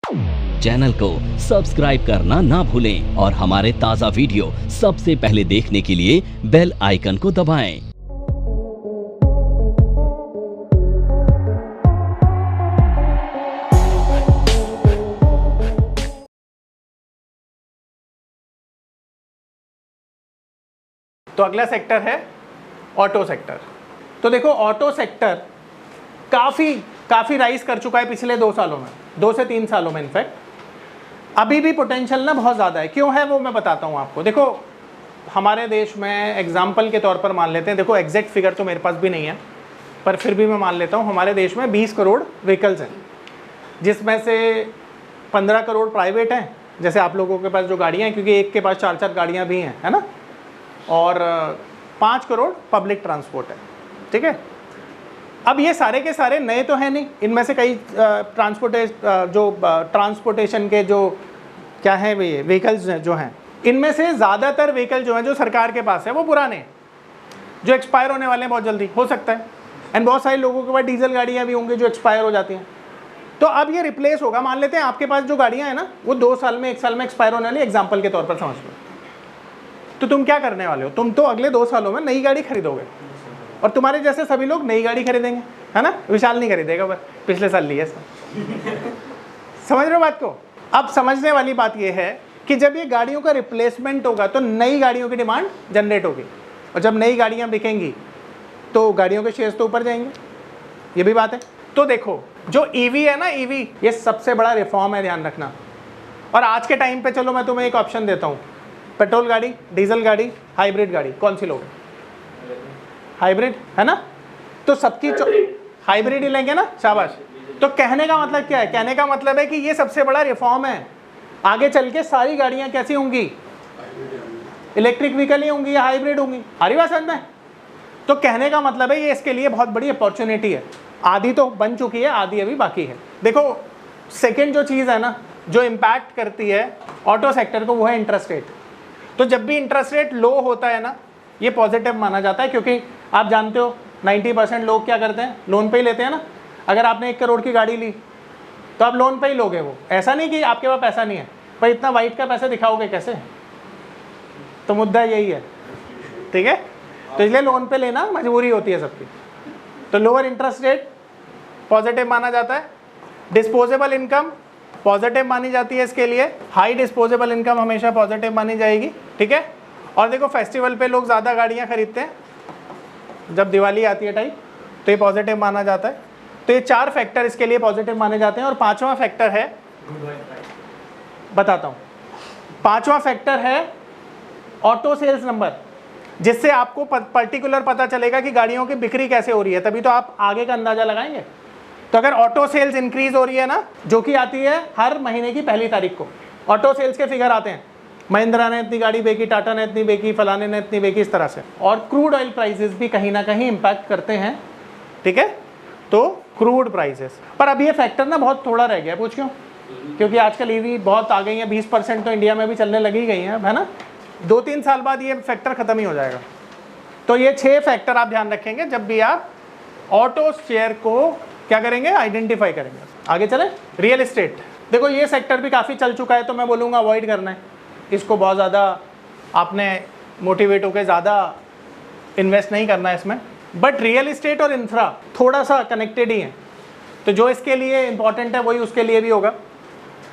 Channel को subscribe करना ना भूलें और हमारे ताज़ा वीडियो सबसे पहले देखने के लिए बेल आइकन को दबाएं। तो अगला सेक्टर है ऑटो सेक्टर। तो देखो ऑटो सेक्टर काफ़ी राइज कर चुका है पिछले 2 सालों में, 2 से 3 सालों में इनफैक्ट। अभी भी पोटेंशियल ना बहुत ज़्यादा है। क्यों है वो मैं बताता हूँ आपको। देखो हमारे देश में एग्जाम्पल के तौर पर मान लेते हैं, देखो एग्जैक्ट फिगर तो मेरे पास भी नहीं है पर फिर भी मैं मान लेता हूँ, हमारे देश में 20 करोड़ व्हीकल्स हैं, जिसमें से 15 करोड़ प्राइवेट हैं, जैसे आप लोगों के पास जो गाड़ियाँ हैं, क्योंकि एक के पास 4-4 गाड़ियाँ भी हैं, है ना, और 5 करोड़ पब्लिक ट्रांसपोर्ट है। ठीक है, अब ये सारे के सारे नए तो हैं नहीं, इनमें से कई ट्रांसपोर्टेशन के जो क्या है वे व्हीकल्स जो हैं, इनमें से ज़्यादातर व्हीकल जो हैं जो सरकार के पास है वो पुराने हैं, जो एक्सपायर होने वाले हैं बहुत जल्दी, हो सकता है। एंड बहुत सारे लोगों के पास डीजल गाड़ियाँ भी होंगी जो एक्सपायर हो जाती हैं। तो अब ये रिप्लेस होगा। मान लेते हैं आपके पास जो गाड़ियाँ हैं ना वो 2 साल में 1 साल में एक्सपायर होने वाली, एग्जाम्पल के तौर पर समझ लो। तो तुम क्या करने वाले हो, तुम तो अगले 2 सालों में नई गाड़ी खरीदोगे और तुम्हारे जैसे सभी लोग नई गाड़ी खरीदेंगे, है ना। विशाल नहीं खरीदेगा, बस पिछले साल लिया समझ रहे हो बात को। अब समझने वाली बात यह है कि जब ये गाड़ियों का रिप्लेसमेंट होगा तो नई गाड़ियों की डिमांड जनरेट होगी, और जब नई गाड़ियां बिकेंगी तो गाड़ियों के शेयर्स तो ऊपर जाएंगे, ये भी बात है। तो देखो जो ईवी है ना, ईवी ये सबसे बड़ा रिफॉर्म है, ध्यान रखना। और आज के टाइम पे चलो मैं तुम्हें एक ऑप्शन देता हूँ, पेट्रोल गाड़ी, डीजल गाड़ी, हाइब्रिड गाड़ी, कौन सी लोगे? हाइब्रिड, है ना। तो सबकी हाइब्रिड ही लेंगे ना, शाबाश। तो कहने का मतलब क्या है? कहने का मतलब है कि ये सबसे बड़ा रिफॉर्म है। आगे चल के सारी गाड़ियां कैसी होंगी? इलेक्ट्रिक व्हीकल ही होंगी या हाइब्रिड होंगी। हरी बात समझ में? तो कहने का मतलब है ये इसके लिए बहुत बड़ी अपॉर्चुनिटी है। आधी तो बन चुकी है, आधी अभी बाकी है। देखो सेकेंड जो चीज़ है ना जो इम्पैक्ट करती है ऑटो सेक्टर को, वो है इंटरेस्ट रेट। तो जब भी इंटरेस्ट रेट लो होता है ना, ये पॉजिटिव माना जाता है, क्योंकि आप जानते हो 90% लोग क्या करते हैं, लोन पे ही लेते हैं ना। अगर आपने 1 करोड़ की गाड़ी ली तो आप लोन पे ही लोगे। वो ऐसा नहीं कि आपके पास पैसा नहीं है, पर इतना वाइट का पैसा दिखाओगे कैसे? तो मुद्दा यही है, ठीक है। तो इसलिए लोन पे लेना मजबूरी होती है सबकी। तो लोअर इंटरेस्ट रेट पॉजिटिव माना जाता है। डिस्पोजेबल इनकम पॉजिटिव मानी जाती है इसके लिए, हाई डिस्पोजेबल इनकम हमेशा पॉजिटिव मानी जाएगी, ठीक है। और देखो फेस्टिवल पे लोग ज़्यादा गाड़ियाँ खरीदते हैं, जब दिवाली आती है टाइप, तो ये पॉजिटिव माना जाता है। तो ये 4 फैक्टर इसके लिए पॉजिटिव माने जाते हैं। और 5वां फैक्टर है, बताता हूँ, 5वां फैक्टर है ऑटो सेल्स नंबर, जिससे आपको पर्टिकुलर पता चलेगा कि गाड़ियों की बिक्री कैसे हो रही है, तभी तो आप आगे का अंदाजा लगाएंगे। तो अगर ऑटो सेल्स इंक्रीज हो रही है ना, जो कि आती है हर महीने की पहली तारीख को, ऑटो सेल्स के फिगर आते हैं, महिंद्रा ने इतनी गाड़ी बेची, टाटा ने इतनी बेची, फलाने ने इतनी बेची, इस तरह से। और क्रूड ऑयल प्राइसेस भी कहीं ना कहीं इम्पैक्ट करते हैं, ठीक है। तो क्रूड प्राइसेस पर अब ये फैक्टर ना बहुत थोड़ा रह गया। पूछ क्यों? क्योंकि आजकल ईवी बहुत आ गई है, 20% तो इंडिया में भी चलने लगी गई हैं, है ना। 2-3 साल बाद ये फैक्टर खत्म ही हो जाएगा। तो ये 6 फैक्टर आप ध्यान रखेंगे जब भी आप ऑटो शेयर को क्या करेंगे, आइडेंटिफाई करेंगे। आगे चलें, रियल एस्टेट। देखो ये सेक्टर भी काफ़ी चल चुका है, तो मैं बोलूँगा अवॉइड करना है इसको। बहुत ज़्यादा आपने मोटिवेट होकर ज़्यादा इन्वेस्ट नहीं करना है इसमें। बट रियल एस्टेट और इंफ्रा थोड़ा सा कनेक्टेड ही है, तो जो इसके लिए इम्पॉर्टेंट है वही उसके लिए भी होगा।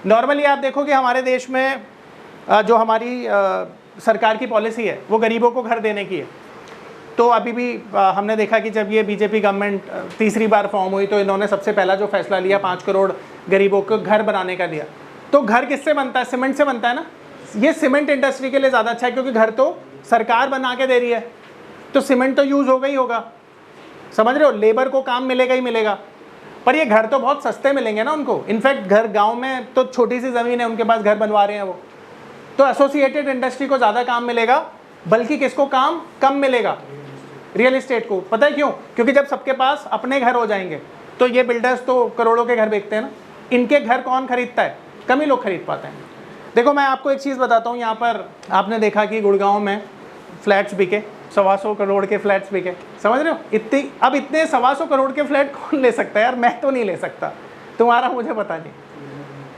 नॉर्मली आप देखो कि हमारे देश में जो हमारी सरकार की पॉलिसी है वो गरीबों को घर देने की है। तो अभी भी हमने देखा कि जब ये बीजेपी गवर्नमेंट तीसरी बार फॉर्म हुई तो इन्होंने सबसे पहला जो फैसला लिया 5 करोड़ गरीबों को घर बनाने का लिया। तो घर किससे बनता है? सीमेंट से बनता है ना। ये सीमेंट इंडस्ट्री के लिए ज़्यादा अच्छा है, क्योंकि घर तो सरकार बना के दे रही है, तो सीमेंट तो यूज़ होगा ही होगा, समझ रहे हो। लेबर को काम मिलेगा ही मिलेगा, पर ये घर तो बहुत सस्ते मिलेंगे ना उनको। इनफैक्ट घर गाँव में तो छोटी सी ज़मीन है, उनके पास घर बनवा रहे हैं वो। तो एसोसिएटेड इंडस्ट्री को ज़्यादा काम मिलेगा, बल्कि किसको काम कम मिलेगा? रियल एस्टेट को। पता है क्यों? क्योंकि जब सबके पास अपने घर हो जाएंगे तो ये बिल्डर्स तो करोड़ों के घर बेचते हैं ना, इनके घर कौन खरीदता है? कम ही लोग खरीद पाते हैं। देखो मैं आपको एक चीज़ बताता हूँ, यहाँ पर आपने देखा कि गुड़गांव में फ्लैट्स बिके, 125 करोड़ के फ्लैट्स बिके, समझ रहे हो। इतने 125 करोड़ के फ्लैट कौन ले सकता है यार? मैं तो नहीं ले सकता, तुम्हारा मुझे पता नहीं,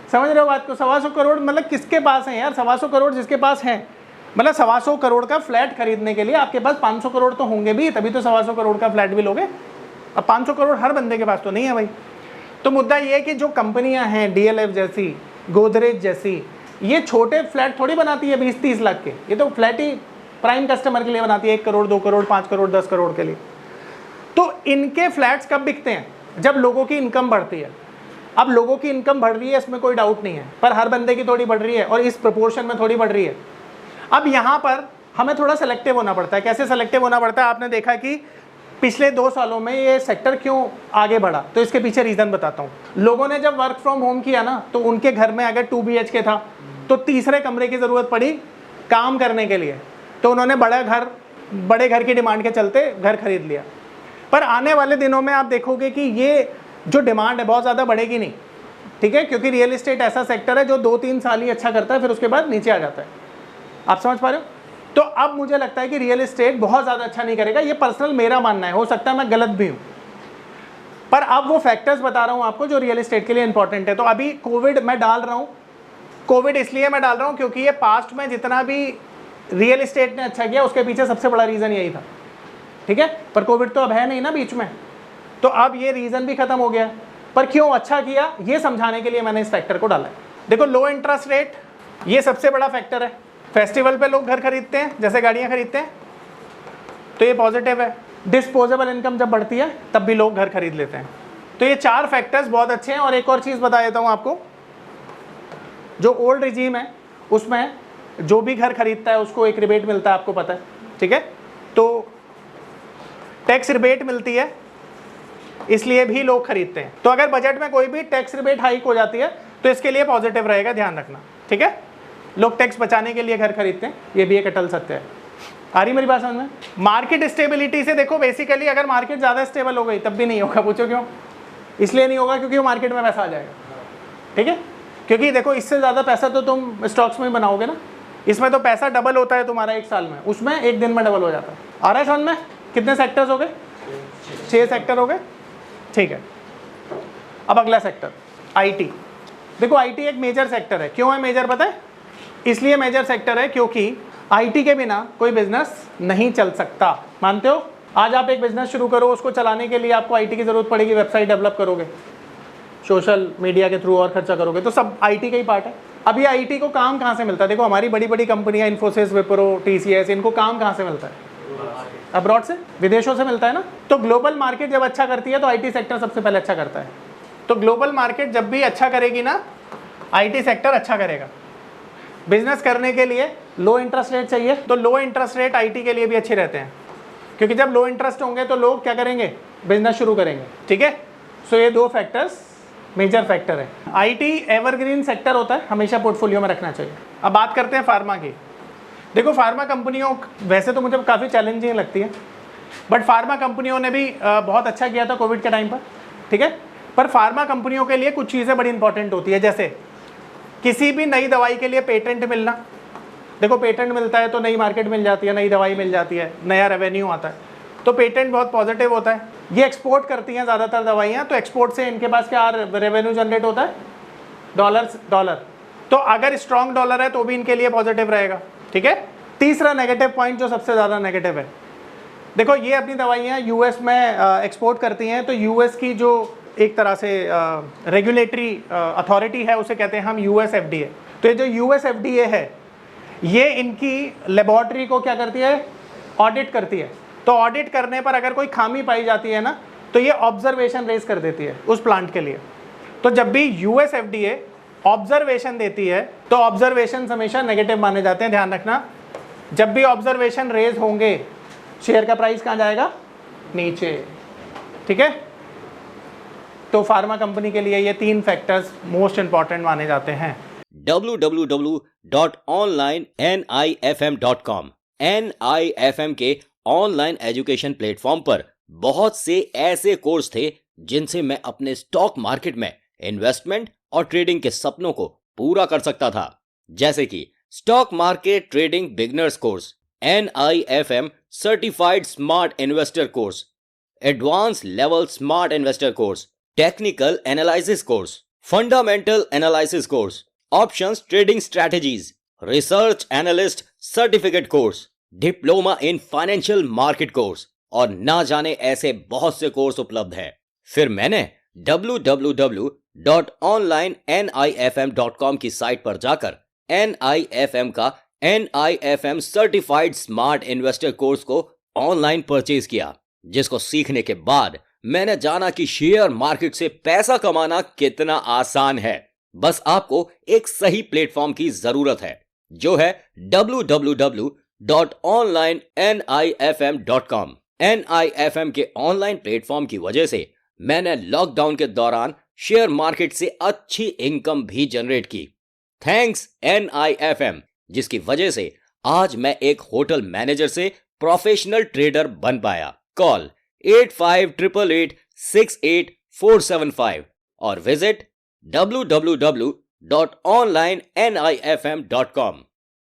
समझ रहे हो बात को? 125 करोड़ मतलब किसके पास है यार? 125 करोड़ जिसके पास है, मतलब 125 करोड़ का फ्लैट खरीदने के लिए आपके पास 500 करोड़ तो होंगे भी, तभी तो 125 करोड़ का फ्लैट भी लोगे। अब 500 करोड़ हर बंदे के पास तो नहीं है भाई। तो मुद्दा ये है कि जो कंपनियां हैं DLF जैसी, गोदरेज जैसी, ये छोटे फ्लैट थोड़ी बनाती है 20-30 लाख के, ये तो फ्लैट ही प्राइम कस्टमर के लिए बनाती है, 1 करोड़ 2 करोड़ 5 करोड़ 10 करोड़ के लिए। तो इनके फ्लैट्स कब बिकते हैं? जब लोगों की इनकम बढ़ती है। अब लोगों की इनकम बढ़ रही है, इसमें कोई डाउट नहीं है, पर हर बंदे की थोड़ी बढ़ रही है और इस प्रोपोर्शन में थोड़ी बढ़ रही है। अब यहाँ पर हमें थोड़ा सेलेक्टिव होना पड़ता है। कैसे सेलेक्टिव होना पड़ता है? आपने देखा कि पिछले 2 सालों में ये सेक्टर क्यों आगे बढ़ा, तो इसके पीछे रीज़न बताता हूँ। लोगों ने जब वर्क फ्रॉम होम किया ना, तो उनके घर में अगर 2 BHK था तो तीसरे कमरे की ज़रूरत पड़ी काम करने के लिए, तो उन्होंने बड़े घर की डिमांड के चलते घर खरीद लिया। पर आने वाले दिनों में आप देखोगे कि ये जो डिमांड है बहुत ज़्यादा बढ़ेगी नहीं, ठीक है, क्योंकि रियल एस्टेट ऐसा सेक्टर है जो 2-3 साल ही अच्छा करता है, फिर उसके बाद नीचे आ जाता है। आप समझ पा रहे हो? तो अब मुझे लगता है कि रियल एस्टेट बहुत ज़्यादा अच्छा नहीं करेगा। ये पर्सनल मेरा मानना है, हो सकता है मैं गलत भी हूँ, पर अब वो फैक्टर्स बता रहा हूँ आपको जो रियल एस्टेट के लिए इंपॉर्टेंट है। तो अभी कोविड मैं डाल रहा हूँ, कोविड इसलिए मैं डाल रहा हूँ क्योंकि ये पास्ट में जितना भी रियल एस्टेट ने अच्छा किया उसके पीछे सबसे बड़ा रीज़न यही था, ठीक है। पर कोविड तो अब है नहीं ना बीच में, तो अब ये रीज़न भी खत्म हो गया। पर क्यों अच्छा किया ये समझाने के लिए मैंने इस फैक्टर को डाला है। देखो, लो इंटरेस्ट रेट ये सबसे बड़ा फैक्टर है। फेस्टिवल पे लोग घर खरीदते हैं, जैसे गाड़ियाँ खरीदते हैं, तो ये पॉजिटिव है। डिस्पोजेबल इनकम जब बढ़ती है तब भी लोग घर खरीद लेते हैं। तो ये 4 फैक्टर्स बहुत अच्छे हैं। और एक और चीज़ बता देता हूँ आपको, जो ओल्ड रिजीम है उसमें जो भी घर खरीदता है उसको एक रिबेट मिलता है, आपको पता है, ठीक है। तो टैक्स रिबेट मिलती है, इसलिए भी लोग खरीदते हैं। तो अगर बजट में कोई भी टैक्स रिबेट हाइक हो जाती है तो इसके लिए पॉजिटिव रहेगा, ध्यान रखना, ठीक है। लोग टैक्स बचाने के लिए घर खरीदते हैं, ये भी एक अटल सत्य है। आ रही मेरी बात समझ में? मार्केट स्टेबिलिटी से देखो, बेसिकली अगर मार्केट ज़्यादा स्टेबल हो गई तब भी नहीं होगा। पूछो क्यों? इसलिए नहीं होगा क्योंकि वो मार्केट में पैसा आ जाएगा, ठीक है। क्योंकि देखो, इससे ज़्यादा पैसा तो तुम स्टॉक्स में बनाओगे ना, इसमें तो पैसा डबल होता है तुम्हारा 1 साल में, उसमें 1 दिन में डबल हो जाता है। आ रहा है समझ में? कितने सेक्टर्स हो गए? 6 सेक्टर हो गए, ठीक है। अब अगला सेक्टर IT। देखो, IT एक मेजर सेक्टर है। क्यों है मेजर पता है? इसलिए मेजर सेक्टर है क्योंकि IT के बिना कोई बिजनेस नहीं चल सकता। मानते हो? आज आप एक बिजनेस शुरू करो, उसको चलाने के लिए आपको IT की ज़रूरत पड़ेगी। वेबसाइट डेवलप करोगे, सोशल मीडिया के थ्रू और खर्चा करोगे, तो सब IT का ही पार्ट है। अब ये IT को काम कहाँ से मिलता है? देखो, हमारी बड़ी बड़ी कंपनियां इन्फोसिस, विप्रो, TCS, इनको काम कहाँ से मिलता है? अब्रॉड से, विदेशों से मिलता है ना। तो ग्लोबल मार्केट जब अच्छा करती है तो IT सेक्टर सबसे पहले अच्छा करता है। तो ग्लोबल मार्केट जब भी अच्छा करेगी ना, IT सेक्टर अच्छा करेगा। बिजनेस करने के लिए लो इंटरेस्ट रेट चाहिए, तो लो इंटरेस्ट रेट IT के लिए भी अच्छे रहते हैं, क्योंकि जब लो इंटरेस्ट होंगे तो लोग क्या करेंगे? बिजनेस शुरू करेंगे, ठीक है। सो ये 2 फैक्टर्स मेजर फैक्टर है। IT एवरग्रीन सेक्टर होता है, हमेशा पोर्टफोलियो में रखना चाहिए। अब बात करते हैं फार्मा की। देखो, फार्मा कंपनियों वैसे तो मुझे काफ़ी चैलेंजिंग लगती है, बट फार्मा कंपनियों ने भी बहुत अच्छा किया था कोविड के टाइम पर, ठीक है। पर फार्मा कंपनियों के लिए कुछ चीज़ें बड़ी इंपॉर्टेंट होती है, जैसे किसी भी नई दवाई के लिए पेटेंट मिलना। देखो, पेटेंट मिलता है तो नई मार्केट मिल जाती है, नई दवाई मिल जाती है, नया रेवेन्यू आता है, तो पेटेंट बहुत पॉजिटिव होता है। ये एक्सपोर्ट करती हैं ज़्यादातर दवाइयाँ, तो एक्सपोर्ट से इनके पास क्या रेवेन्यू जनरेट होता है? डॉलर। तो अगर स्ट्रॉन्ग डॉलर है तो भी इनके लिए पॉजिटिव रहेगा, ठीक है। तीसरा नेगेटिव पॉइंट जो सबसे ज़्यादा नेगेटिव है, देखो, ये अपनी दवाइयाँ US में एक्सपोर्ट करती हैं, तो US की जो एक तरह से रेगुलेटरी अथॉरिटी है उसे कहते हैं हम US FDA। तो ये जो US FDA है, ये इनकी लेबॉर्ट्री को क्या करती है? ऑडिट करती है। तो ऑडिट करने पर अगर कोई खामी पाई जाती है ना, तो ये ऑब्जर्वेशन रेज कर देती है उस प्लांट के लिए। तो जब भी US FDA ऑब्जर्वेशन देती है तो ऑब्जर्वेशन हमेशा नेगेटिव माने जाते हैं, ध्यान रखना। जब भी ऑब्जर्वेशन रेज होंगे, शेयर का प्राइस कहाँ जाएगा? नीचे, ठीक है। तो फार्मा कंपनी के लिए ये 3 फैक्टर्स मोस्ट इंपॉर्टेंट माने जाते हैं। www.onlinenifm.com NIFM के ऑनलाइन एजुकेशन प्लेटफॉर्म पर बहुत से ऐसे कोर्स थे जिनसे मैं अपने स्टॉक मार्केट में इन्वेस्टमेंट और ट्रेडिंग के सपनों को पूरा कर सकता था, जैसे कि stock market trading beginners course, NIFM certified smart investor course, advance level smart investor course, technical analysis course, fundamental analysis course, options trading strategies, research analyst certificate course, diploma in financial market course और ना जाने ऐसे बहुत से course उपलब्ध हैं। फिर मैंने www.onlinenifm.com की साइट पर जाकर NIFM का NIFM certified smart investor course को ऑनलाइन परचेज किया, जिसको सीखने के बाद मैंने जाना कि शेयर मार्केट से पैसा कमाना कितना आसान है। बस आपको एक सही प्लेटफॉर्म की जरूरत है, जो है www.onlinenifm.com। NIFM के ऑनलाइन प्लेटफॉर्म की वजह से मैंने लॉकडाउन के दौरान शेयर मार्केट से अच्छी इनकम भी जनरेट की। थैंक्स NIFM, जिसकी वजह से आज मैं एक होटल मैनेजर से प्रोफेशनल ट्रेडर बन पाया। कॉल 8588868475 और विजिट www.onlinenifm.com।